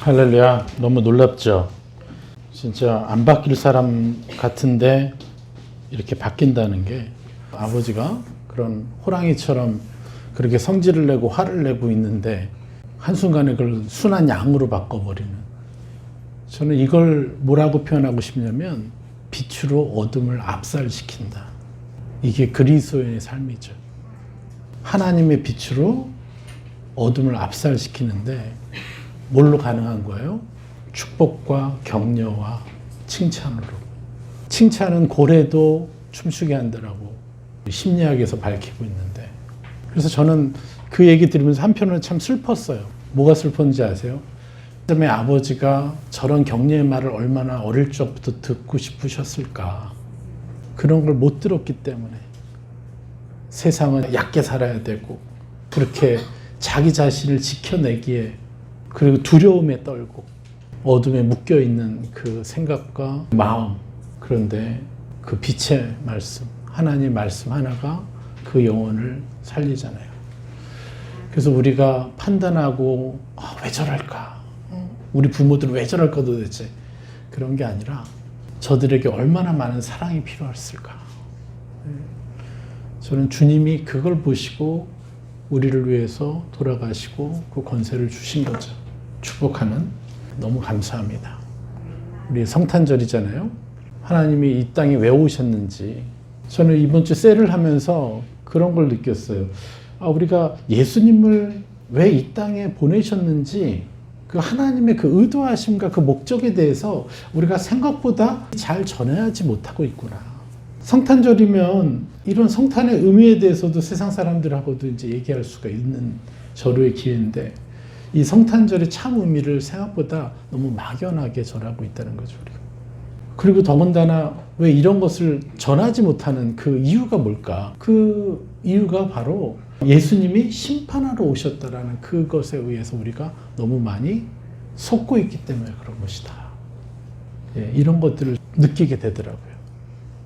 할렐루야. 너무 놀랍죠? 진짜 안 바뀔 사람 같은데 이렇게 바뀐다는 게, 아버지가 그런 호랑이처럼 그렇게 성질을 내고 화를 내고 있는데 한순간에 그걸 순한 양으로 바꿔버리는, 저는 이걸 뭐라고 표현하고 싶냐면 빛으로 어둠을 압살시킨다. 이게 그리스도인의 삶이죠. 하나님의 빛으로 어둠을 압살시키는데 뭘로 가능한 거예요? 축복과 격려와 칭찬으로. 칭찬은 고래도 춤추게 한다라고 심리학에서 밝히고 있는데, 그래서 저는 그 얘기 들으면서 한편으로는 참 슬펐어요. 뭐가 슬펐는지 아세요? 그다음에 아버지가 저런 격려의 말을 얼마나 어릴 적부터 듣고 싶으셨을까. 그런 걸 못 들었기 때문에 세상은 얕게 살아야 되고, 그렇게 자기 자신을 지켜내기에, 그리고 두려움에 떨고 어둠에 묶여있는 그 생각과 마음, 그런데 그 빛의 말씀, 하나님의 말씀 하나가 그 영혼을 살리잖아요. 그래서 우리가 판단하고 왜 저럴까? 우리 부모들은 왜 저럴까 도대체? 그런 게 아니라 저들에게 얼마나 많은 사랑이 필요했을까? 저는 주님이 그걸 보시고 우리를 위해서 돌아가시고 그 권세를 주신 거죠. 축복하는, 너무 감사합니다. 우리 성탄절이잖아요. 하나님이 이 땅에 왜 오셨는지, 저는 이번 주 셀을 하면서 그런 걸 느꼈어요. 우리가 예수님을 왜 이 땅에 보내셨는지, 그 하나님의 그 의도하심과 그 목적에 대해서 우리가 생각보다 잘 전해하지 못하고 있구나. 성탄절이면 이런 성탄의 의미에 대해서도 세상 사람들하고도 이제 얘기할 수가 있는 절호의 기회인데, 이 성탄절의 참 의미를 생각보다 너무 막연하게 전하고 있다는 거죠, 우리가. 그리고 더군다나 왜 이런 것을 전하지 못하는 그 이유가 뭘까? 그 이유가 바로 예수님이 심판하러 오셨다라는 그것에 의해서 우리가 너무 많이 속고 있기 때문에 그런 것이다. 이런 것들을 느끼게 되더라고요.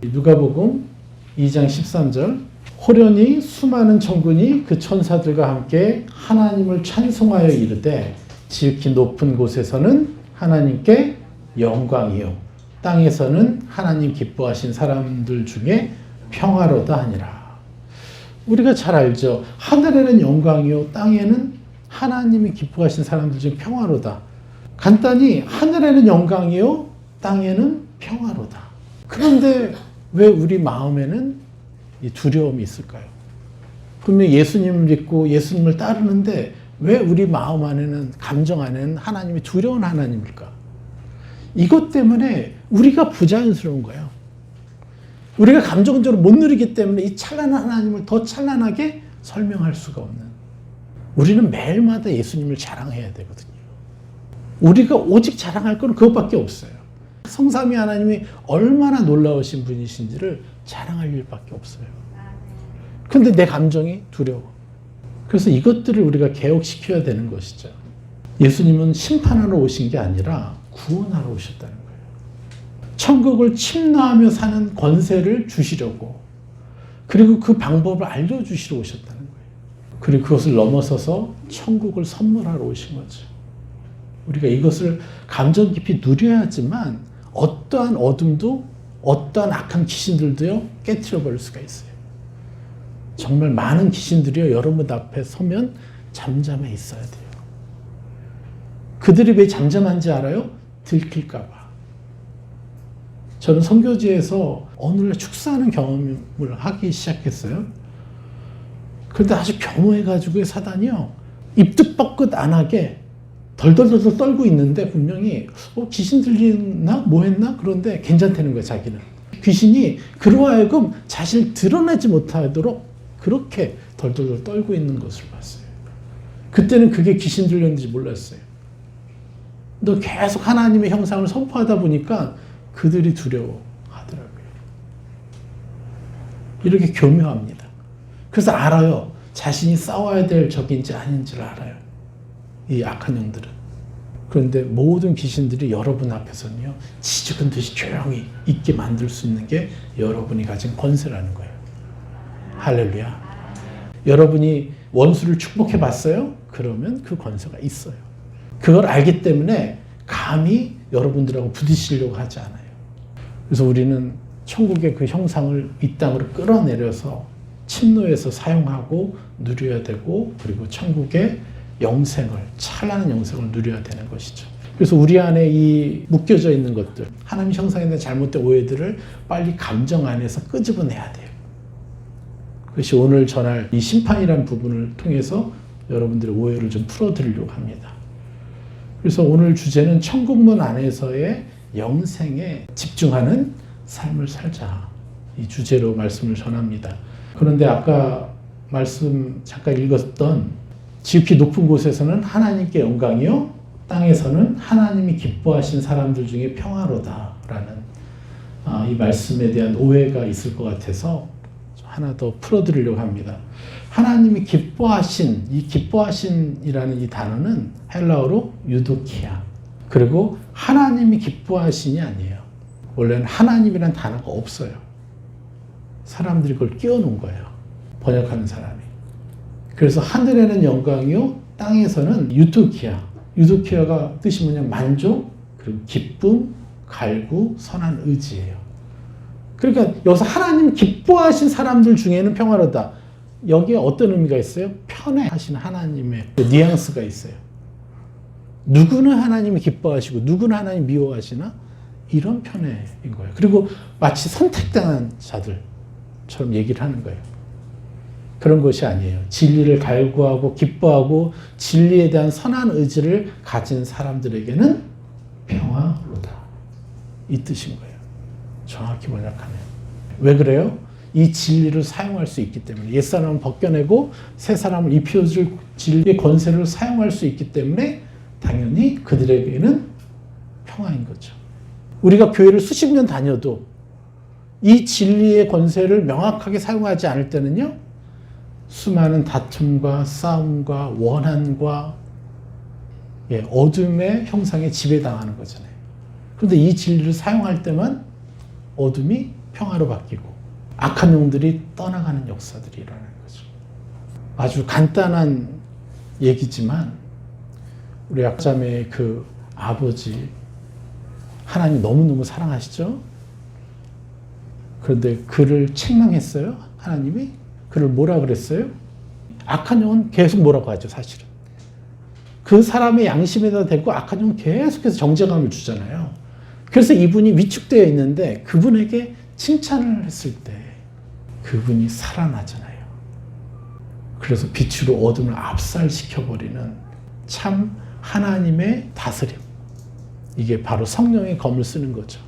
누가복음 2장 13절, 호련히 수많은 천군이 그 천사들과 함께 하나님을 찬송하여 이르되, 지극히 높은 곳에서는 하나님께 영광이요, 땅에서는 하나님 기뻐하신 사람들 중에 평화로다 하니라. 우리가 잘 알죠. 하늘에는 영광이요, 땅에는 하나님이 기뻐하신 사람들 중에 평화로다. 간단히 하늘에는 영광이요, 땅에는 평화로다. 그런데 왜 우리 마음에는 이 두려움이 있을까요? 분명히 예수님을 믿고 예수님을 따르는데 왜 우리 마음 안에는, 감정 안에는 하나님이 두려운 하나님일까? 이것 때문에 우리가 부자연스러운 거예요. 우리가 감정적으로 못 누리기 때문에 이 찬란한 하나님을 더 찬란하게 설명할 수가 없는, 우리는 매일마다 예수님을 자랑해야 되거든요. 우리가 오직 자랑할 건 그것밖에 없어요. 성삼위 하나님이 얼마나 놀라우신 분이신지를 자랑할 일밖에 없어요. 근데 내 감정이 두려워. 그래서 이것들을 우리가 개혁시켜야 되는 것이죠. 예수님은 심판하러 오신 게 아니라 구원하러 오셨다는 거예요. 천국을 침노하며 사는 권세를 주시려고, 그리고 그 방법을 알려주시러 오셨다는 거예요. 그리고 그것을 넘어서서 천국을 선물하러 오신 거죠. 우리가 이것을 감정 깊이 누려야지만 어떠한 어둠도, 어떠한 악한 귀신들도요, 깨트려 버릴 수가 있어요. 정말 많은 귀신들이요, 여러분 앞에 서면 잠잠해 있어야 돼요. 그들이 왜 잠잠한지 알아요? 들킬까 봐. 저는 선교지에서 어느 날 축사하는 경험을 하기 시작했어요. 그런데 아주 겸허해가지고 사단이요, 입도 뻐끗 안 하게 덜덜덜 떨고 있는데 분명히 귀신 들리나 뭐 했나? 그런데 괜찮다는 거예요, 자기는. 귀신이 그로 하여금 자신을 드러내지 못하도록 그렇게 덜덜덜 떨고 있는 것을 봤어요. 그때는 그게 귀신 들렸는지 몰랐어요. 너 계속 하나님의 형상을 선포하다 보니까 그들이 두려워하더라고요. 이렇게 교묘합니다. 그래서 알아요. 자신이 싸워야 될 적인지 아닌지를 알아요, 이 악한 영들은. 그런데 모든 귀신들이 여러분 앞에서는요, 지죽은 듯이 조용히 있게 만들 수 있는 게 여러분이 가진 권세라는 거예요. 할렐루야. 여러분이 원수를 축복해 봤어요? 그러면 그 권세가 있어요. 그걸 알기 때문에 감히 여러분들하고 부딪히려고 하지 않아요. 그래서 우리는 천국의 그 형상을 이 땅으로 끌어내려서 침노에서 사용하고 누려야 되고, 그리고 천국의 영생을, 찬란한 영생을 누려야 되는 것이죠. 그래서 우리 안에 이 묶여져 있는 것들, 하나님 형상에 대한 잘못된 오해들을 빨리 감정 안에서 끄집어내야 돼요. 그것이 오늘 전할 이 심판이라는 부분을 통해서 여러분들의 오해를 좀 풀어드리려고 합니다. 그래서 오늘 주제는 천국문 안에서의 영생에 집중하는 삶을 살자, 이 주제로 말씀을 전합니다. 그런데 아까 말씀 잠깐 읽었던 지극히 높은 곳에서는 하나님께 영광이요, 땅에서는 하나님이 기뻐하신 사람들 중에 평화로다라는 이 말씀에 대한 오해가 있을 것 같아서 하나 더 풀어드리려고 합니다. 하나님이 기뻐하신, 이 기뻐하신이라는 이 단어는 헬라어로 유도키아, 그리고 하나님이 기뻐하신이 아니에요. 원래는 하나님이라는 단어가 없어요. 사람들이 그걸 끼워놓은 거예요, 번역하는 사람이. 그래서 하늘에는 영광이요, 땅에서는 유도키아. 유도키아가 뜻이 뭐냐면 만족, 그리고 기쁨, 갈구, 선한 의지예요. 그러니까 여기서 하나님 기뻐하신 사람들 중에는 평화로다. 여기에 어떤 의미가 있어요? 편애하신 하나님의 뉘앙스가 있어요. 누구는 하나님이 기뻐하시고 누구는 하나님 미워하시나? 이런 편애인 거예요. 그리고 마치 선택당한 자들처럼 얘기를 하는 거예요. 그런 것이 아니에요. 진리를 갈구하고 기뻐하고 진리에 대한 선한 의지를 가진 사람들에게는 평화로다, 이 뜻인 거예요. 정확히 번역하면. 왜 그래요? 이 진리를 사용할 수 있기 때문에, 옛사람을 벗겨내고 새 사람을 입혀줄 진리의 권세를 사용할 수 있기 때문에 당연히 그들에게는 평화인 거죠. 우리가 교회를 수십 년 다녀도 이 진리의 권세를 명확하게 사용하지 않을 때는요, 수많은 다툼과 싸움과 원한과 어둠의 형상에 지배당하는 거잖아요. 그런데 이 진리를 사용할 때만 어둠이 평화로 바뀌고 악한 영들이 떠나가는 역사들이 일어나는 거죠. 아주 간단한 얘기지만 우리 약자매의 그 아버지, 하나님 너무너무 사랑하시죠? 그런데 그를 책망했어요, 하나님이? 그를 뭐라 그랬어요? 악한 영은 계속 뭐라고 하죠, 사실은. 그 사람의 양심에다 대고 악한 영은 계속해서 정죄감을 주잖아요. 그래서 이분이 위축되어 있는데 그분에게 칭찬을 했을 때 그분이 살아나잖아요. 그래서 빛으로 어둠을 압살시켜버리는 참 하나님의 다스림. 이게 바로 성령의 검을 쓰는 거죠.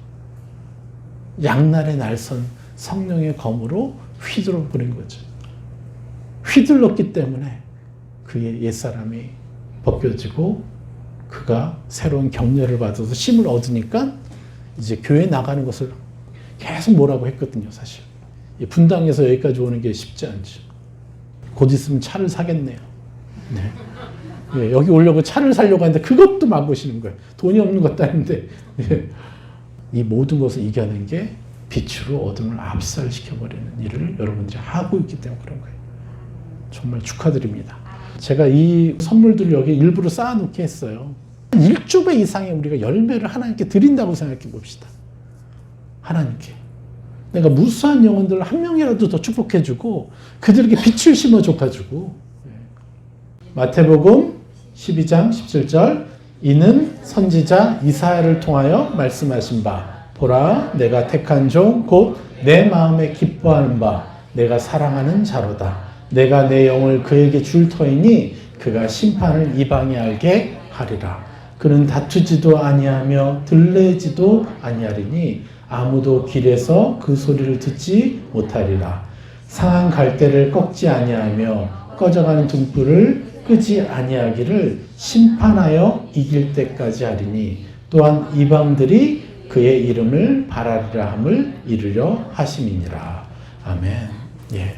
양날의 날선 성령의 검으로 휘둘러 버린 거죠. 휘둘렀기 때문에 그의 옛사람이 벗겨지고 그가 새로운 격려를 받아서 힘을 얻으니까 이제 교회 나가는 것을 계속 뭐라고 했거든요, 사실. 분당에서 여기까지 오는 게 쉽지 않죠. 곧 있으면 차를 사겠네요. 네. 예, 여기 오려고 차를 사려고 하는데 그것도 막으시는 거예요. 돈이 없는 것도 아닌데. 예. 이 모든 것을 이겨낸 게 빛으로 어둠을 압살시켜버리는 일을 여러분들이 하고 있기 때문에 그런 거예요. 정말 축하드립니다. 제가 이 선물들을 여기 일부러 쌓아놓게 했어요. 1조배 이상의 우리가 열매를 하나님께 드린다고 생각해 봅시다. 하나님께. 내가 무수한 영혼들을 한 명이라도 더 축복해주고 그들에게 빛을 심어줘가지고. 마태복음 12장 17절, 이는 선지자 이사야를 통하여 말씀하신 바, 보라 내가 택한 종 곧 내 마음에 기뻐하는 바 내가 사랑하는 자로다. 내가 내 영을 그에게 줄 터이니 그가 심판을 이방에 알게 하리라. 그는 다투지도 아니하며 들레지도 아니하리니 아무도 길에서 그 소리를 듣지 못하리라. 상한 갈대를 꺾지 아니하며 꺼져가는 등불을 끄지 아니하기를 심판하여 이길 때까지 하리니 또한 이방들이 그의 이름을 바라리라 함을 이루려 하심이니라. 아멘. 예.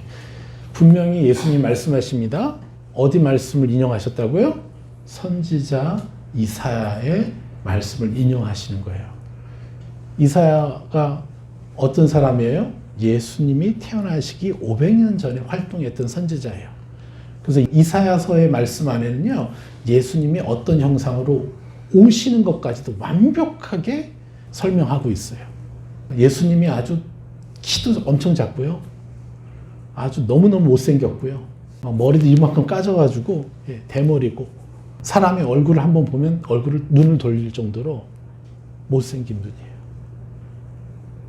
분명히 예수님 말씀하십니다. 어디 말씀을 인용하셨다고요? 선지자 이사야의 말씀을 인용하시는 거예요. 이사야가 어떤 사람이에요? 예수님이 태어나시기 500년 전에 활동했던 선지자예요. 그래서 이사야서의 말씀 안에는요, 예수님이 어떤 형상으로 오시는 것까지도 완벽하게 설명하고 있어요. 예수님이 아주 키도 엄청 작고요. 아주 너무너무 못생겼고요. 머리도 이만큼 까져가지고 대머리고, 사람의 얼굴을 한번 보면 눈을 돌릴 정도로 못생긴 눈이에요.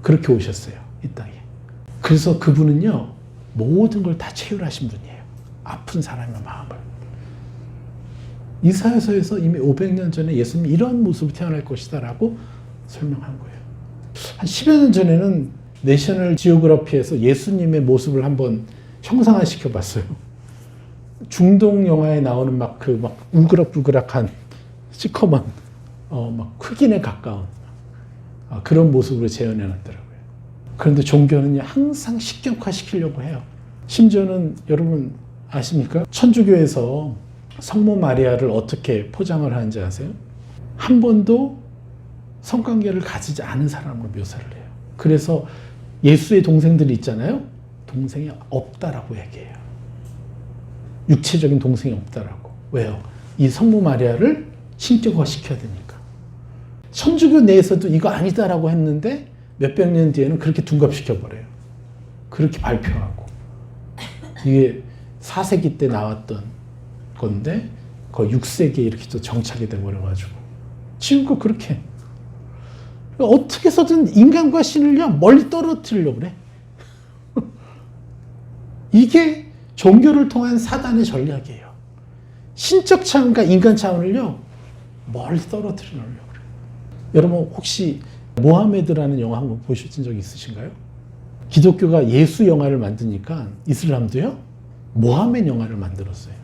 그렇게 오셨어요, 이 땅에. 그래서 그분은요, 모든 걸 다 체휼하신 분이에요. 아픈 사람의 마음을. 이사야서에서 이미 500년 전에 예수님이 이런 모습으로 태어날 것이다 라고 설명한 거예요. 한 10여 년 전에는 내셔널 지오그래피에서 예수님의 모습을 한번 형상화시켜 봤어요. 중동 영화에 나오는 막 우그락부그락한 시커먼 막 흑인에 가까운 그런 모습으로 재현해 놨더라고요. 그런데 종교는요, 항상 식격화 시키려고 해요. 심지어는 여러분 아십니까? 천주교에서 성모 마리아를 어떻게 포장을 하는지 아세요? 한 번도 성관계를 가지지 않은 사람으로 묘사를 해요. 그래서 예수의 동생들이 있잖아요. 동생이 없다라고 얘기해요. 육체적인 동생이 없다라고. 왜요? 이 성모 마리아를 신격화 시켜야 되니까. 천주교 내에서도 이거 아니다라고 했는데 몇백 년 뒤에는 그렇게 둔갑시켜버려요. 그렇게 발표하고. 이게 4세기 때 나왔던 건데 거의 6세기에 이렇게 또 정착이 돼버려가지고 지금껏 그렇게 어떻게 해서든 인간과 신을요 멀리 떨어뜨리려고 그래. 이게 종교를 통한 사단의 전략이에요. 신적 차원과 인간 차원을요 멀리 떨어뜨리려고 그래요. 여러분 혹시 모하메드라는 영화 한번 보신 적 있으신가요? 기독교가 예수 영화를 만드니까 이슬람도요 모하메드 영화를 만들었어요.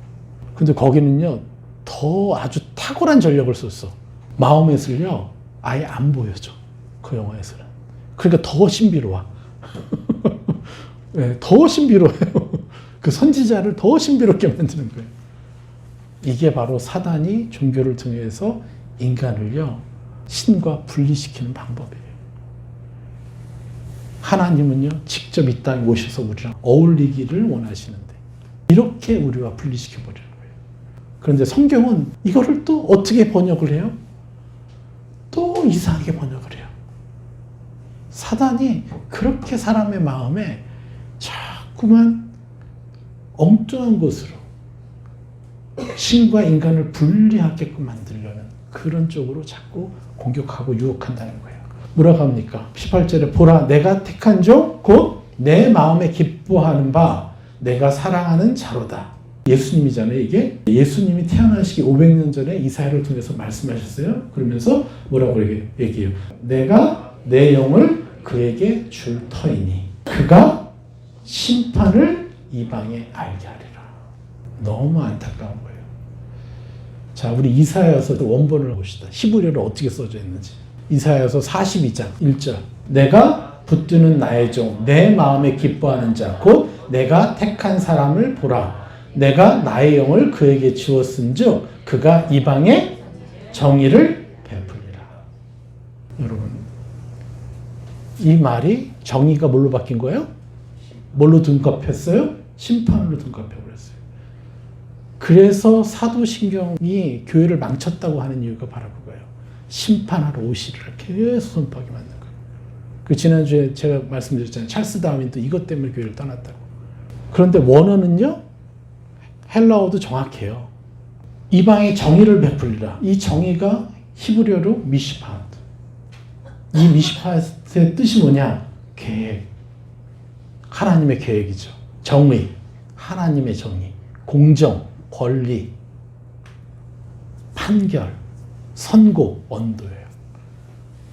근데 거기는요 더 아주 탁월한 전략을 썼어. 마호멧을요 아예 안 보여줘, 그 영화에서는. 그러니까 더 신비로워. 네, 더 신비로워요. 그 선지자를 더 신비롭게 만드는 거예요. 이게 바로 사단이 종교를 통해서 인간을요 신과 분리시키는 방법이에요. 하나님은요 직접 이 땅에 오셔서 우리랑 어울리기를 원하시는데 이렇게 우리와 분리시켜 버리는 거예요. 그런데 성경은 이거를 또 어떻게 번역을 해요? 또 이상하게 번역을 해요. 사단이 그렇게 사람의 마음에 자꾸만 엉뚱한 것으로 신과 인간을 분리하게끔 만들려는 그런 쪽으로 자꾸 공격하고 유혹한다는 거예요. 뭐라고 합니까? 18절에 보라 내가 택한 종 곧 내 마음에 기뻐하는 바 내가 사랑하는 자로다. 예수님이잖아요, 이게. 예수님이 태어나시기 500년 전에 이사야를 통해서 말씀하셨어요. 그러면서 뭐라고 얘기해요? 내가 내 영을 그에게 줄 터이니 그가 심판을 이방에 알게 하리라. 너무 안타까운 거예요. 자, 우리 이사야서 원본을 봅시다. 히브리어로 어떻게 써져 있는지. 이사야서 42장 1절. 내가 붙드는 나의 종, 내 마음에 기뻐하는 자, 곧 내가 택한 사람을 보라. 내가 나의 영을 그에게 주었은즉 그가 이방에 정의를 베풀리라. 여러분, 이 말이 정의가 뭘로 바뀐 거예요? 뭘로 둔갑했어요? 심판으로 둔갑해버렸어요. 그래서 사도신경이 교회를 망쳤다고 하는 이유가 바로 그거예요. 심판하러 오시리라 계속 선포하게 만든 거예요. 그 지난주에 제가 말씀드렸잖아요. 찰스 다윈도 이것 때문에 교회를 떠났다고. 그런데 원어는요, 헬라어도 정확해요. 이방에 정의를 베풀리라. 이 정의가 히브리어로 미시팟. 이 미시팟의 뜻이 뭐냐? 계획. 하나님의 계획이죠. 정의. 하나님의 정의. 공정. 권리. 판결. 선고. 언도예요.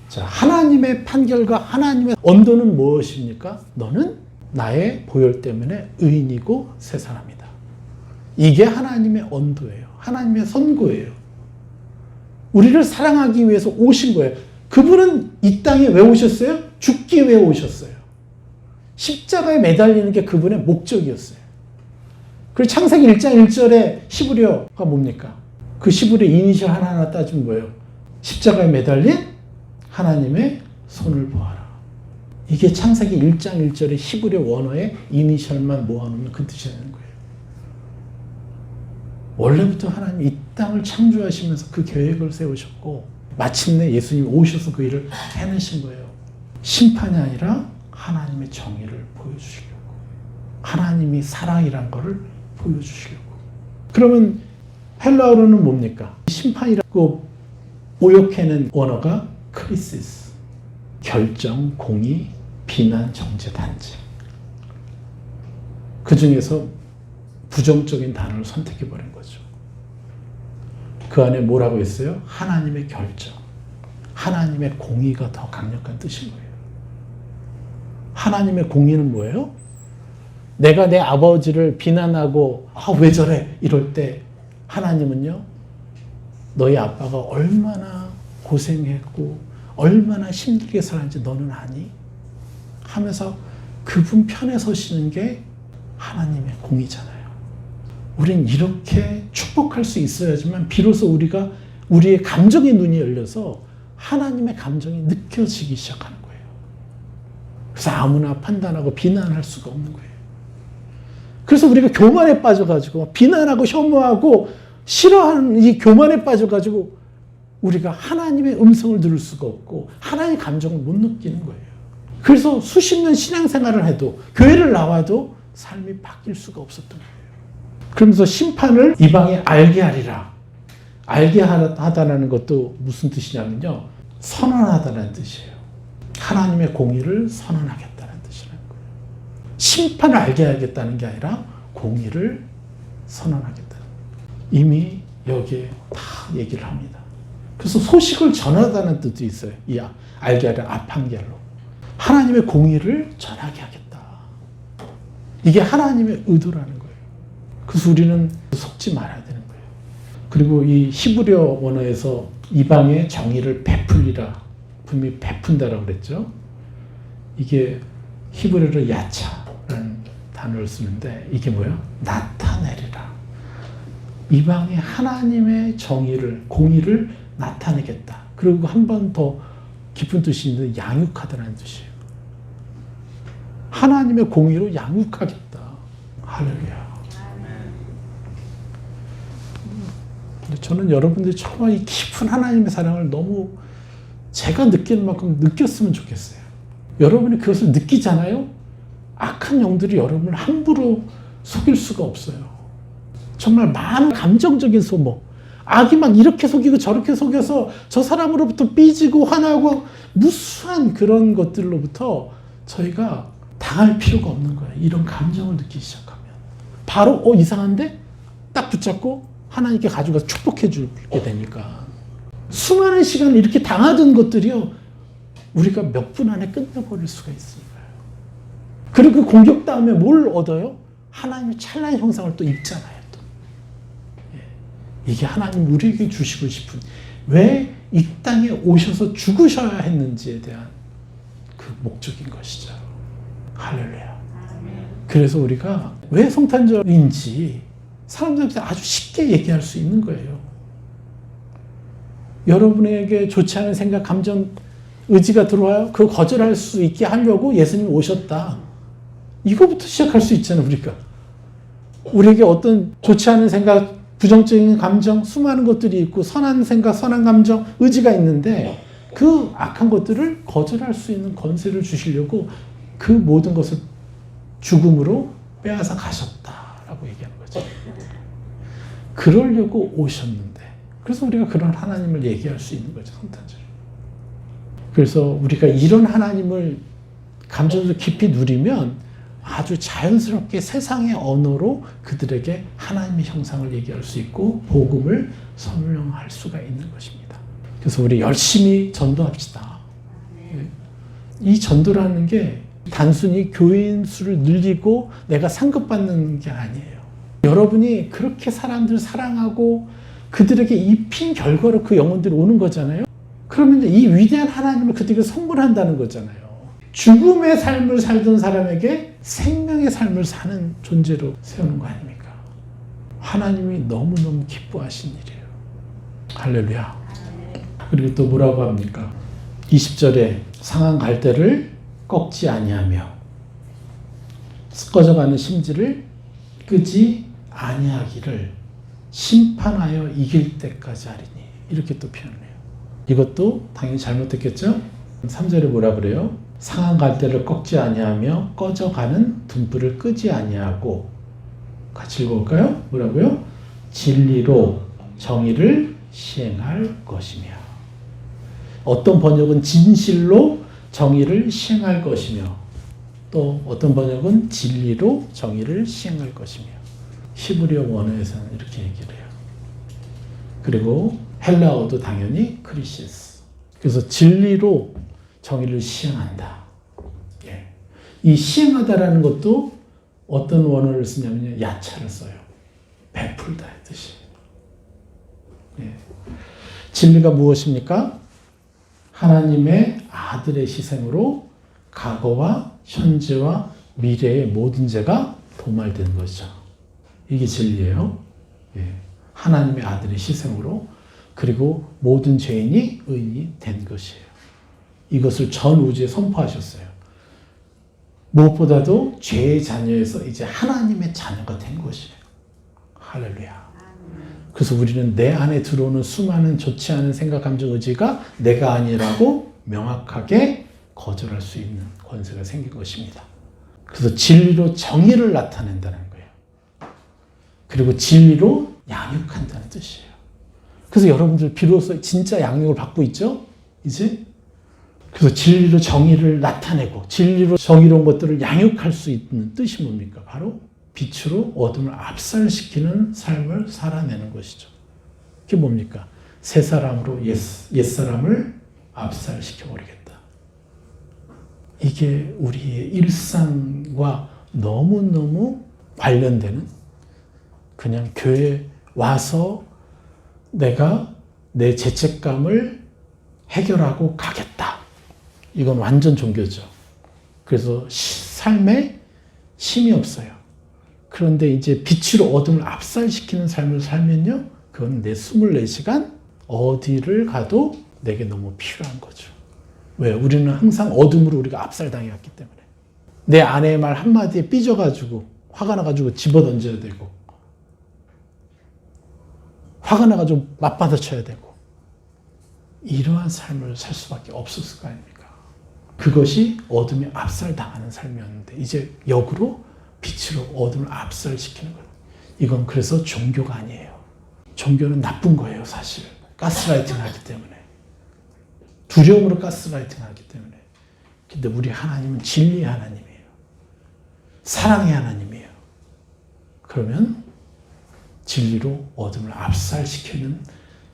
자, 하나님의 판결과 하나님의 언도는 무엇입니까? 너는 나의 보혈 때문에 의인이고 새 사람이다. 이게 하나님의 언도예요. 하나님의 선고예요. 우리를 사랑하기 위해서 오신 거예요. 그분은 이 땅에 왜 오셨어요? 죽기 위해 오셨어요. 십자가에 매달리는 게 그분의 목적이었어요. 그리고 창세기 1장 1절에 히브리어가 뭡니까? 그 히브리어 이니셜 하나하나 따지면 뭐예요? 십자가에 매달린 하나님의 손을 보아라. 이게 창세기 1장 1절의 히브리어 원어의 이니셜만 모아놓으면 그 뜻이 되는 거예요. 원래부터 하나님 이 땅을 창조하시면서 그 계획을 세우셨고 마침내 예수님이 오셔서 그 일을 해내신 거예요. 심판이 아니라 하나님의 정의를 보여주시려고. 하나님이 사랑이란 것을 보여주시려고. 그러면 헬라어로는 뭡니까? 심판이라고 오역해낸 원어가 크리시스. 결정, 공의, 비난, 정죄, 단죄. 그 중에서 부정적인 단어를 선택해버린 거죠. 그 안에 뭐라고 했어요? 하나님의 결정, 하나님의 공의가 더 강력한 뜻인 거예요. 하나님의 공의는 뭐예요? 내가 내 아버지를 비난하고 왜 저래? 이럴 때 하나님은요, 너희 아빠가 얼마나 고생했고 얼마나 힘들게 살았는지 너는 아니? 하면서 그분 편에 서시는 게 하나님의 공의잖아요. 우린 이렇게 축복할 수 있어야지만 비로소 우리의 감정의 눈이 열려서 하나님의 감정이 느껴지기 시작하는 거예요. 그래서 아무나 판단하고 비난할 수가 없는 거예요. 그래서 우리가 교만에 빠져가지고 비난하고 혐오하고 싫어하는 이 교만에 빠져가지고 우리가 하나님의 음성을 들을 수가 없고 하나님의 감정을 못 느끼는 거예요. 그래서 수십 년 신앙생활을 해도 교회를 나와도 삶이 바뀔 수가 없었던 거예요. 그러면서 심판을 이방에 알게 하리라. 알게 하다라는 것도 무슨 뜻이냐면요, 선언하다라는 뜻이에요. 하나님의 공의를 선언하겠다는 뜻이라는 거예요. 심판을 알게 하겠다는 게 아니라 공의를 선언하겠다. 이미 여기에 다 얘기를 합니다. 그래서 소식을 전하다는 뜻도 있어요. 이 알게 하라 아판겔로. 하나님의 공의를 전하게 하겠다. 이게 하나님의 의도라는 거예요. 그래서 우리는 속지 말아야 되는 거예요. 그리고 이 히브리어 원어에서 이방의 정의를 베풀리라, 분명히 베푼다라고 그랬죠. 이게 히브리어로 야차라는 단어를 쓰는데 이게 뭐야? 나타내리라. 이방의 하나님의 정의를, 공의를 나타내겠다. 그리고 한 번 더 깊은 뜻이 있는데 양육하다라는 뜻이에요. 하나님의 공의로 양육하겠다. 할렐루야. 근데 저는 여러분들이 정말 이 깊은 하나님의 사랑을 너무 제가 느끼는 만큼 느꼈으면 좋겠어요. 여러분이 그것을 느끼잖아요? 악한 영들이 여러분을 함부로 속일 수가 없어요. 정말 많은 감정적인 소모, 악이 막 이렇게 속이고 저렇게 속여서 저 사람으로부터 삐지고 화나고 무수한 그런 것들로부터 저희가 당할 필요가 없는 거예요. 이런 감정을 느끼기 시작하면. 바로 이상한데? 딱 붙잡고 하나님께 가져가서 축복해 주게 되니까. 수많은 시간 이렇게 당하던 것들이요, 우리가 몇 분 안에 끝내버릴 수가 있으니까요. 그리고 그 공격당하면 뭘 얻어요? 하나님의 찬란한 형상을 또 입잖아요. 또. 이게 하나님 우리에게 주시고 싶은, 왜 이 땅에 오셔서 죽으셔야 했는지에 대한 그 목적인 것이죠. 할렐루야. 그래서 우리가 왜 성탄절인지 사람들한테 아주 쉽게 얘기할 수 있는 거예요. 여러분에게 좋지 않은 생각, 감정, 의지가 들어와요? 그거 거절할 수 있게 하려고 예수님이 오셨다. 이거부터 시작할 수 있잖아요, 우리가. 우리에게 어떤 좋지 않은 생각, 부정적인 감정, 수많은 것들이 있고 선한 생각, 선한 감정, 의지가 있는데 그 악한 것들을 거절할 수 있는 권세를 주시려고 그 모든 것을 죽음으로 빼앗아 가셨다라고 얘기하는 거죠. 그러려고 오셨는데, 그래서 우리가 그런 하나님을 얘기할 수 있는 거죠, 성탄절. 그래서 우리가 이런 하나님을 감정적으로 깊이 누리면 아주 자연스럽게 세상의 언어로 그들에게 하나님의 형상을 얘기할 수 있고 복음을 설명할 수가 있는 것입니다. 그래서 우리 열심히 전도합시다. 이 전도라는 게 단순히 교인 수를 늘리고 내가 상급받는 게 아니에요. 여러분이 그렇게 사람들 사랑하고 그들에게 입힌 결과로 그 영혼들이 오는 거잖아요. 그러면 이 위대한 하나님을 그들에게 선물한다는 거잖아요. 죽음의 삶을 살던 사람에게 생명의 삶을 사는 존재로 세우는 거 아닙니까? 하나님이 너무너무 기뻐하신 일이에요. 할렐루야. 그리고 또 뭐라고 합니까? 20절에 상한 갈대를 꺾지 아니하며 꺼져가는 심지를 끄지 아니하기를 심판하여 이길 때까지 하리니. 이렇게 또 표현해요. 이것도 당연히 잘못됐겠죠? 3절에 뭐라 그래요? 상한 갈대를 꺾지 아니하며 꺼져가는 등불을 끄지 아니하고, 같이 읽어볼까요? 뭐라고요? 진리로 정의를 시행할 것이며. 어떤 번역은 진실로 정의를 시행할 것이며, 또 어떤 번역은 진리로 정의를 시행할 것이며. 히브리어 원어에서는 이렇게 얘기를 해요. 그리고 헬라어도 당연히 크리시스. 그래서 진리로 정의를 시행한다. 예. 이 시행하다라는 것도 어떤 원어를 쓰냐면요, 야차를 써요. 베풀다의 뜻이. 예. 진리가 무엇입니까? 하나님의 아들의 희생으로 과거와 현재와 미래의 모든 죄가 도말된 것이죠. 이게 진리예요. 예. 하나님의 아들의 희생으로, 그리고 모든 죄인이 의인이 된 것이에요. 이것을 전 우주에 선포하셨어요. 무엇보다도 죄의 자녀에서 이제 하나님의 자녀가 된 것이에요. 할렐루야. 그래서 우리는 내 안에 들어오는 수많은 좋지 않은 생각, 감정, 의지가 내가 아니라고 명확하게 거절할 수 있는 권세가 생긴 것입니다. 그래서 진리로 정의를 나타낸다는 거예요. 그리고 진리로 양육한다는 뜻이에요. 그래서 여러분들 비로소 진짜 양육을 받고 있죠? 이제? 그래서 진리로 정의를 나타내고 진리로 정의로운 것들을 양육할 수 있는 뜻이 뭡니까? 바로 빛으로 어둠을 압살시키는 삶을 살아내는 것이죠. 그게 뭡니까? 새 사람으로 옛사람을 압살시켜버리겠다. 이게 우리의 일상과 너무너무 관련되는, 그냥 교회에 와서 내가 내 죄책감을 해결하고 가겠다. 이건 완전 종교죠. 그래서 삶에 힘이 없어요. 그런데 이제 빛으로 어둠을 압살시키는 삶을 살면요, 그건 내 24시간 어디를 가도 내게 너무 필요한 거죠. 왜? 우리는 항상 어둠으로 우리가 압살당해왔기 때문에. 내 아내의 말 한마디에 삐져가지고 화가 나가지고 집어던져야 되고, 화가 나가지고 맞받아쳐야 되고, 이러한 삶을 살 수밖에 없었을 거 아닙니까? 그것이 어둠에 압살당하는 삶이었는데 이제 역으로 빛으로 어둠을 압살시키는 거예요. 이건 그래서 종교가 아니에요. 종교는 나쁜 거예요, 사실. 가스라이팅 하기 때문에. 두려움으로 가스라이팅 하기 때문에. 근데 우리 하나님은 진리의 하나님이에요. 사랑의 하나님이에요. 그러면 진리로 어둠을 압살시키는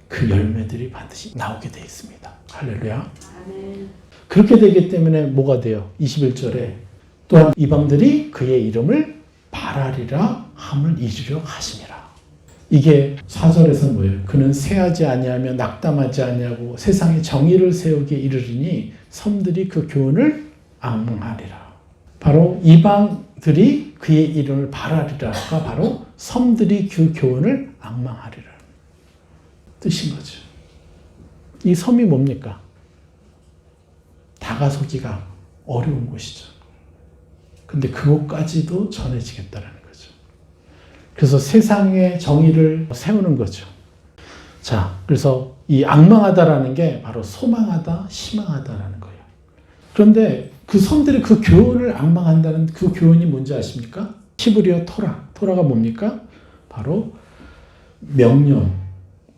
그 열매들이 반드시 나오게 되어 있습니다. 할렐루야. 아멘. 그렇게 되기 때문에 뭐가 돼요? 21절에 또한 이방들이 그의 이름을 바라리라 함을 이루려 하심이라. 이게 4절에서는 뭐예요? 그는 세하지 아니하며 낙담하지 아니하고 세상에 정의를 세우기에 이르리니 섬들이 그 교훈을 앙망하리라. 바로 이방들이 그의 이름을 바라리라가 바로 섬들이 그 교훈을 앙망하리라 뜻인 거죠. 이 섬이 뭡니까? 다가서기가 어려운 곳이죠. 근데 그곳까지도 전해지겠다라는 거죠. 그래서 세상의 정의를 세우는 거죠. 자, 그래서 이 앙망하다라는 게 바로 소망하다, 희망하다라는 거예요. 그런데 그 섬들이 그 교훈을 앙망한다는 그 교훈이 뭔지 아십니까? 히브리어 토라. 토라가 뭡니까? 바로 명령,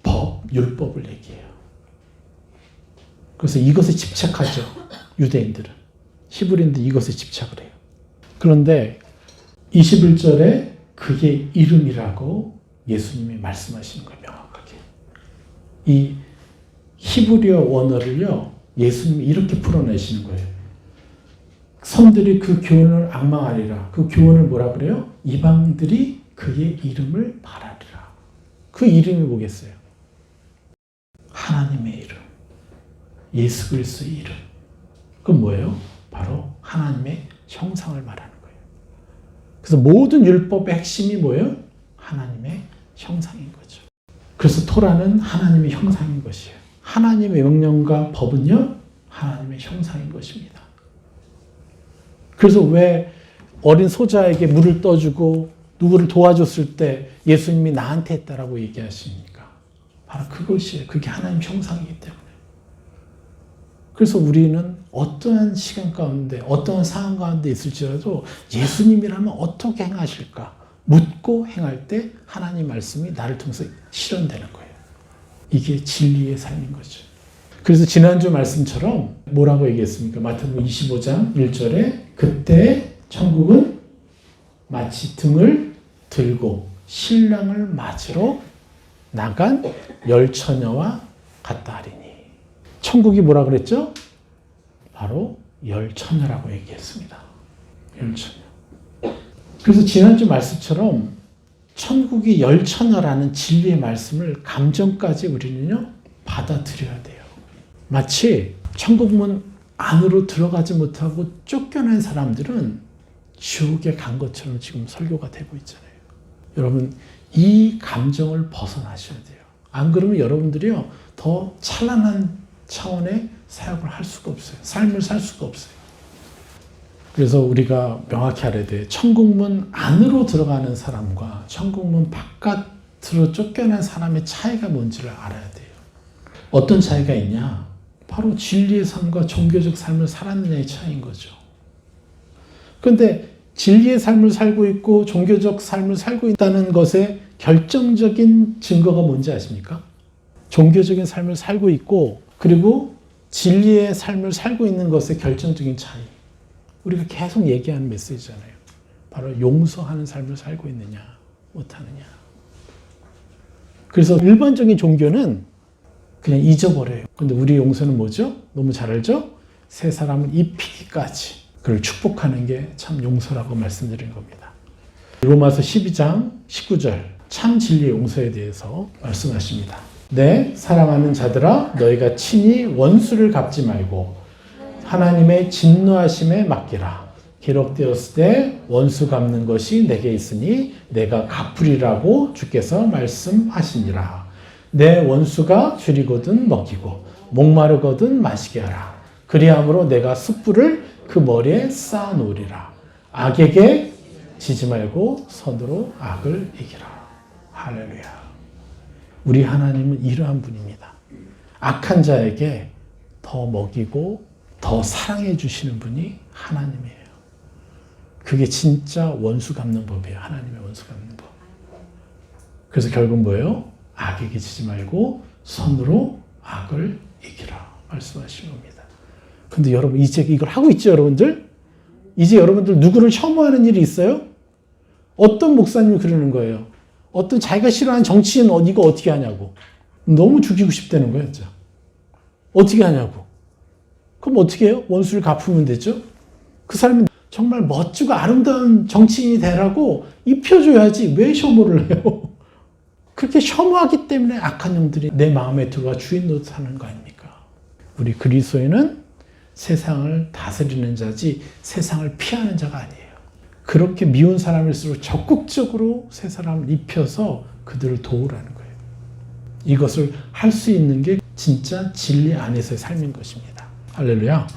법, 율법을 얘기해요. 그래서 이것에 집착하죠. 유대인들은. 히브리인들 이것에 집착을 해요. 그런데 21절에 그의 이름이라고 예수님이 말씀하시는 거예요. 명확하게. 이 히브리어 원어를요, 예수님이 이렇게 풀어내시는 거예요. 섬들이 그 교훈을 앙망하리라. 그 교훈을 뭐라 그래요? 이방들이 그의 이름을 바라리라. 그 이름이 뭐겠어요? 하나님의 이름. 예수 그리스도의 이름. 그건 뭐예요? 바로 하나님의 형상을 말하는 거예요. 그래서 모든 율법의 핵심이 뭐예요? 하나님의 형상인 거죠. 그래서 토라는 하나님의 형상인 것이에요. 하나님의 명령과 법은요, 하나님의 형상인 것입니다. 그래서 왜 어린 소자에게 물을 떠주고 누구를 도와줬을 때 예수님이 나한테 했다라고 얘기하십니까? 바로 그것이에요. 그게 하나님 형상이기 때문에. 그래서 우리는 어떠한 시간 가운데, 어떠한 상황 가운데 있을지라도 예수님이라면 어떻게 행하실까? 묻고 행할 때 하나님 말씀이 나를 통해서 실현되는 거예요. 이게 진리의 삶인 거죠. 그래서 지난주 말씀처럼 뭐라고 얘기했습니까? 마태복음 25장 1절에 그때 천국은 마치 등을 들고 신랑을 맞으러 나간 열처녀와 같다 하리니. 천국이 뭐라 그랬죠? 바로 열처녀라고 얘기했습니다. 열처녀. 그래서 지난주 말씀처럼 천국이 열처녀라는 진리의 말씀을 감정까지 우리는요 받아들여야 돼요. 마치 천국문 안으로 들어가지 못하고 쫓겨난 사람들은 지옥에 간 것처럼 지금 설교가 되고 있잖아요. 여러분 이 감정을 벗어나셔야 돼요. 안 그러면 여러분들이요 더 찬란한 차원의 사역을 할 수가 없어요. 삶을 살 수가 없어요. 그래서 우리가 명확히 알아야 돼요. 천국문 안으로 들어가는 사람과 천국문 바깥으로 쫓겨난 사람의 차이가 뭔지를 알아야 돼요. 어떤 차이가 있냐? 바로 진리의 삶과 종교적 삶을 살았느냐의 차이인 거죠. 그런데 진리의 삶을 살고 있고 종교적 삶을 살고 있다는 것의 결정적인 증거가 뭔지 아십니까? 종교적인 삶을 살고 있고 그리고 진리의 삶을 살고 있는 것의 결정적인 차이. 우리가 계속 얘기하는 메시지잖아요. 바로 용서하는 삶을 살고 있느냐, 못하느냐. 그래서 일반적인 종교는 그냥 잊어버려요. 근데 우리 용서는 뭐죠? 너무 잘 알죠? 새 사람을 입히기까지 그를 축복하는 게 참 용서라고 말씀드린 겁니다. 로마서 12장 19절 참 진리의 용서에 대해서 말씀하십니다. 내 사랑하는 자들아 너희가 친히 원수를 갚지 말고 하나님의 진노하심에 맡기라. 기록되었을 때 원수 갚는 것이 내게 있으니 내가 갚으리라고 주께서 말씀하시니라. 내 원수가 줄이거든 먹이고 목마르거든 마시게 하라. 그리함으로 내가 숯불을 그 머리에 쌓아 놓으리라. 악에게 지지 말고 선으로 악을 이기라. 할렐루야. 우리 하나님은 이러한 분입니다. 악한 자에게 더 먹이고 더 사랑해 주시는 분이 하나님이에요. 그게 진짜 원수 갚는 법이에요. 하나님의 원수 갚는 법. 그래서 결국 뭐예요? 악에게 지지 말고 선으로 악을 이기라 말씀하시는 겁니다. 근데 여러분 이제 이걸 하고 있죠, 여러분들? 이제 여러분들 누구를 혐오하는 일이 있어요? 어떤 목사님이 그러는 거예요. 어떤 자기가 싫어하는 정치인 이거 어떻게 하냐고. 너무 죽이고 싶다는 거예요, 진짜. 어떻게 하냐고. 그럼 어떻게 해요? 원수를 갚으면 되죠? 그 사람이 정말 멋지고 아름다운 정치인이 되라고 입혀줘야지 왜 혐오를 해요? 그렇게 혐오하기 때문에 악한 영들이 내 마음에 들어와 주인 노릇 하는 거 아닙니까? 우리 그리스도인은 세상을 다스리는 자지 세상을 피하는 자가 아니에요. 그렇게 미운 사람일수록 적극적으로 새 사람을 입혀서 그들을 도우라는 거예요. 이것을 할 수 있는 게 진짜 진리 안에서의 삶인 것입니다. 할렐루야.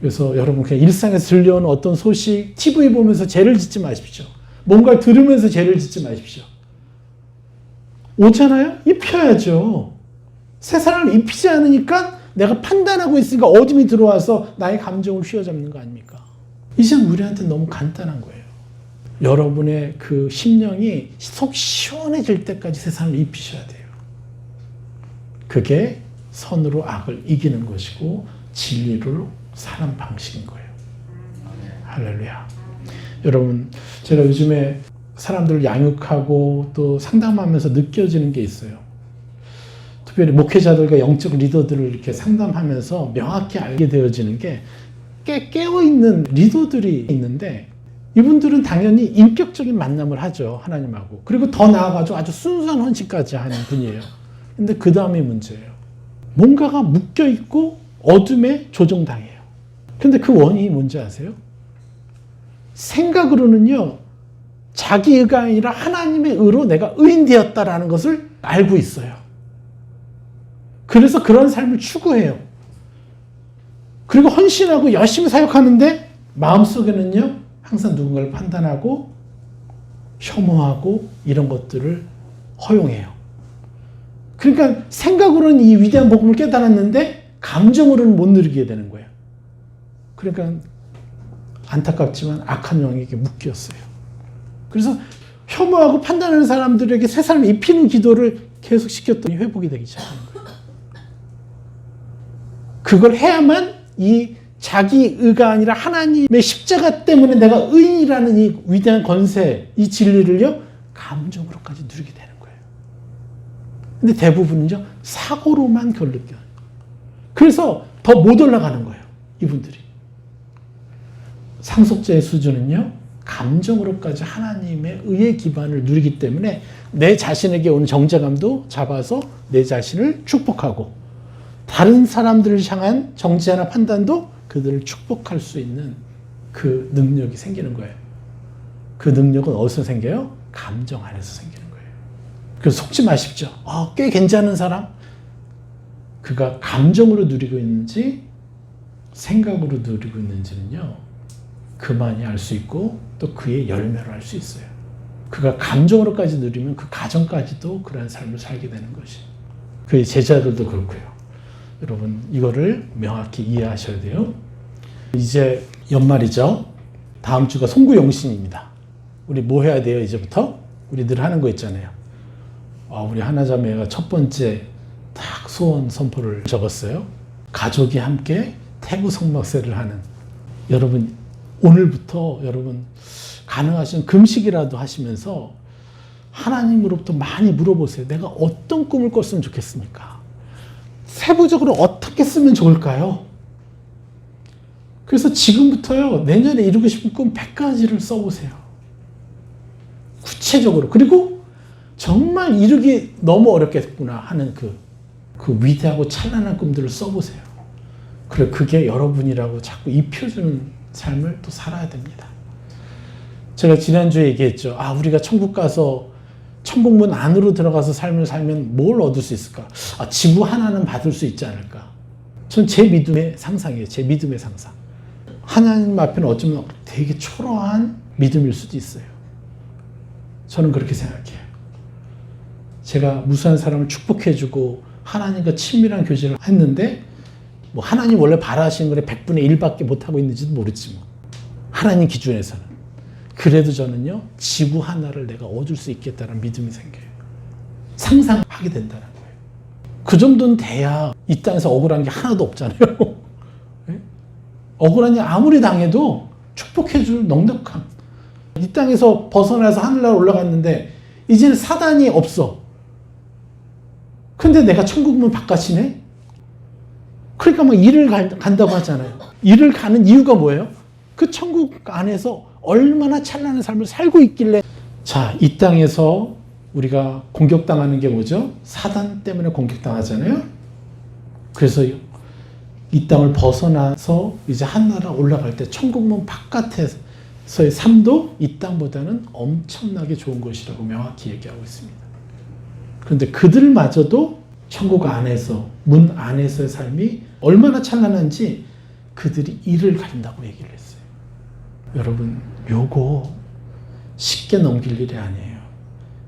그래서 여러분 그냥 일상에서 들려오는 어떤 소식, TV 보면서 죄를 짓지 마십시오. 뭔가를 들으면서 죄를 짓지 마십시오. 오잖아요? 입혀야죠. 새 사람을 입히지 않으니까 내가 판단하고 있으니까 어둠이 들어와서 나의 감정을 휘어잡는 거 아닙니까? 이제 우리한테 너무 간단한 거예요. 여러분의 그 심령이 속 시원해질 때까지 세상을 입히셔야 돼요. 그게 선으로 악을 이기는 것이고 진리로 사는 방식인 거예요. 할렐루야. 여러분, 제가 요즘에 사람들을 양육하고 또 상담하면서 느껴지는 게 있어요. 특별히 목회자들과 영적 리더들을 이렇게 상담하면서 명확히 알게 되어지는 게 깨어있는 리더들이 있는데 이분들은 당연히 인격적인 만남을 하죠. 하나님하고. 그리고 더 나아가지고 아주 순수한 헌신까지 하는 분이에요. 근데 그 다음이 문제예요. 뭔가가 묶여있고 어둠에 조종당해요. 근데 그 원인이 뭔지 아세요? 생각으로는요. 자기 의가 아니라 하나님의 의로 내가 의인되었다라는 것을 알고 있어요. 그래서 그런 삶을 추구해요. 그리고 헌신하고 열심히 사역하는데 마음속에는요. 항상 누군가를 판단하고 혐오하고 이런 것들을 허용해요. 그러니까 생각으로는 이 위대한 복음을 깨달았는데 감정으로는 못 누리게 되는 거예요. 그러니까 안타깝지만 악한 영에게 묶였어요. 그래서 혐오하고 판단하는 사람들에게 세상을 입히는 기도를 계속 시켰더니 회복이 되기 시작하는 거예요. 그걸 해야만 이 자기 의가 아니라 하나님의 십자가 때문에 내가 의인이라는 이 위대한 권세, 이 진리를요, 감정으로까지 누리게 되는 거예요. 근데 대부분은요, 사고로만 그걸 느껴요. 그래서 더 못 올라가는 거예요, 이분들이. 상속자의 수준은요, 감정으로까지 하나님의 의의 기반을 누리기 때문에 내 자신에게 오는 정죄감도 잡아서 내 자신을 축복하고 다른 사람들을 향한 정죄나 판단도 그들을 축복할 수 있는 그 능력이 생기는 거예요. 그 능력은 어디서 생겨요? 감정 안에서 생기는 거예요. 그래서 속지 마십시오. 꽤 괜찮은 사람? 그가 감정으로 누리고 있는지 생각으로 누리고 있는지는요, 그만이 알 수 있고 또 그의 열매로 알 수 있어요. 그가 감정으로까지 누리면 그 가정까지도 그러한 삶을 살게 되는 것이. 그의 제자들도 그렇고요. 여러분 이거를 명확히 이해하셔야 돼요. 이제 연말이죠. 다음 주가 송구영신입니다. 우리 뭐 해야 돼요 이제부터? 우리 늘 하는 거 있잖아요. 우리 하나자매가 첫 번째 딱 소원 선포를 적었어요. 가족이 함께 태구 성막세를 하는. 여러분 오늘부터 여러분 가능하시면 금식이라도 하시면서 하나님으로부터 많이 물어보세요. 내가 어떤 꿈을 꿨으면 좋겠습니까? 세부적으로 어떻게 쓰면 좋을까요? 그래서 지금부터요, 내년에 이루고 싶은 꿈 100가지를 써보세요. 구체적으로. 그리고 정말 이루기 너무 어렵겠구나 하는 그 위대하고 찬란한 꿈들을 써보세요. 그래, 그게 여러분이라고 자꾸 입혀주는 삶을 또 살아야 됩니다. 제가 지난주에 얘기했죠. 우리가 천국 가서 천국문 안으로 들어가서 삶을 살면 뭘 얻을 수 있을까? 지구 하나는 받을 수 있지 않을까? 전 제 믿음의 상상이에요. 제 믿음의 상상. 하나님 앞에는 어쩌면 되게 초라한 믿음일 수도 있어요. 저는 그렇게 생각해요. 제가 무수한 사람을 축복해주고 하나님과 친밀한 교제를 했는데 뭐 하나님 원래 바라시는 거에 100분의 1밖에 못하고 있는지도 모르지 뭐. 하나님 기준에서는. 그래도 저는요, 지구 하나를 내가 얻을 수 있겠다는 믿음이 생겨요. 상상하게 된다는 거예요. 그 정도는 돼야 이 땅에서 억울한 게 하나도 없잖아요. 네? 억울한 일 아무리 당해도 축복해줄 넉넉함. 이 땅에서 벗어나서 하늘나라 올라갔는데 이제는 사단이 없어. 근데 내가 천국문 바깥이네? 그러니까 막 일을 간다고 하잖아요. 일을 가는 이유가 뭐예요? 그 천국 안에서 얼마나 찬란한 삶을 살고 있길래. 자, 이 땅에서 우리가 공격당하는 게 뭐죠? 사단 때문에 공격당하잖아요. 그래서 이 땅을 벗어나서 이제 하늘나라 올라갈 때 천국문 바깥에서의 삶도 이 땅보다는 엄청나게 좋은 것이라고 명확히 얘기하고 있습니다. 그런데 그들마저도 천국 안에서, 문 안에서의 삶이 얼마나 찬란한지 그들이 이를 간다고 얘기를 했어요. 여러분, 요거 쉽게 넘길 일이 아니에요.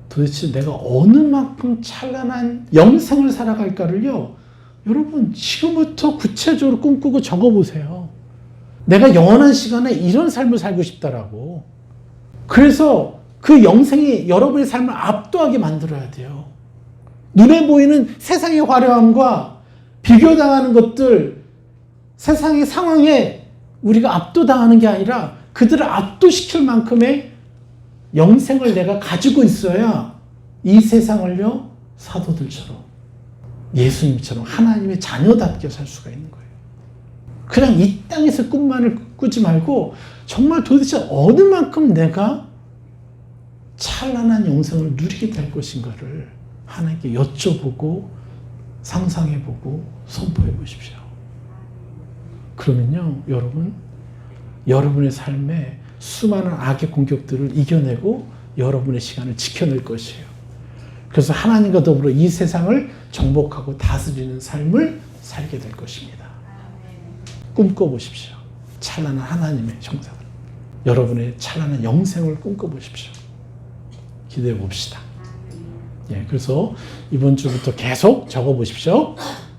도대체 내가 어느 만큼 찬란한 영생을 살아갈까를요, 여러분 지금부터 구체적으로 꿈꾸고 적어보세요. 내가 영원한 시간에 이런 삶을 살고 싶다라고. 그래서 그 영생이 여러분의 삶을 압도하게 만들어야 돼요. 눈에 보이는 세상의 화려함과 비교당하는 것들, 세상의 상황에 우리가 압도당하는 게 아니라 그들을 압도시킬 만큼의 영생을 내가 가지고 있어야 이 세상을요, 사도들처럼, 예수님처럼 하나님의 자녀답게 살 수가 있는 거예요. 그냥 이 땅에서 꿈만을 꾸지 말고 정말 도대체 어느 만큼 내가 찬란한 영생을 누리게 될 것인가를 하나님께 여쭤보고 상상해보고 선포해 보십시오. 그러면요, 여러분의 삶에 수많은 악의 공격들을 이겨내고 여러분의 시간을 지켜낼 것이에요. 그래서 하나님과 더불어 이 세상을 정복하고 다스리는 삶을 살게 될 것입니다. 꿈꿔보십시오. 찬란한 하나님의 형상을. 여러분의 찬란한 영생을 꿈꿔보십시오. 기대해 봅시다. 예, 그래서 이번 주부터 계속 적어 보십시오.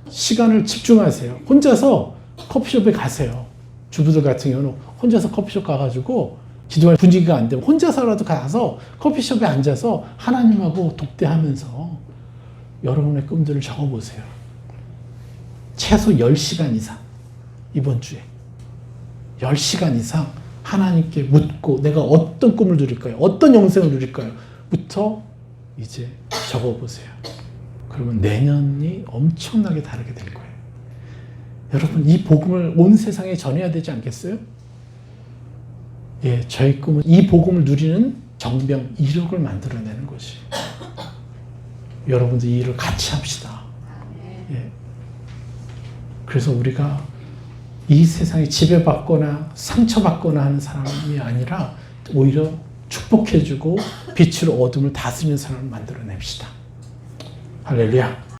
시간을 집중하세요. 혼자서 커피숍에 가세요. 주부들 같은 경우는 혼자서 커피숍 가가지고 기도할 분위기가 안 되면 혼자서라도 가서 커피숍에 앉아서 하나님하고 독대하면서 여러분의 꿈들을 적어보세요. 최소 10시간 이상 이번 주에 10시간 이상 하나님께 묻고 내가 어떤 꿈을 누릴까요? 어떤 영생을 누릴까요? 부터 이제 적어보세요. 그러면 내년이 엄청나게 다르게 될 거예요. 여러분 이 복음을 온 세상에 전해야 되지 않겠어요? 예, 저희 꿈은 이 복음을 누리는 정병 1억을 만들어내는 것이에요. 여러분들 이 일을 같이 합시다. 예. 그래서 우리가 이 세상에 지배받거나 상처받거나 하는 사람이 아니라 오히려 축복해주고 빛으로 어둠을 다스리는 사람을 만들어냅시다. 할렐루야.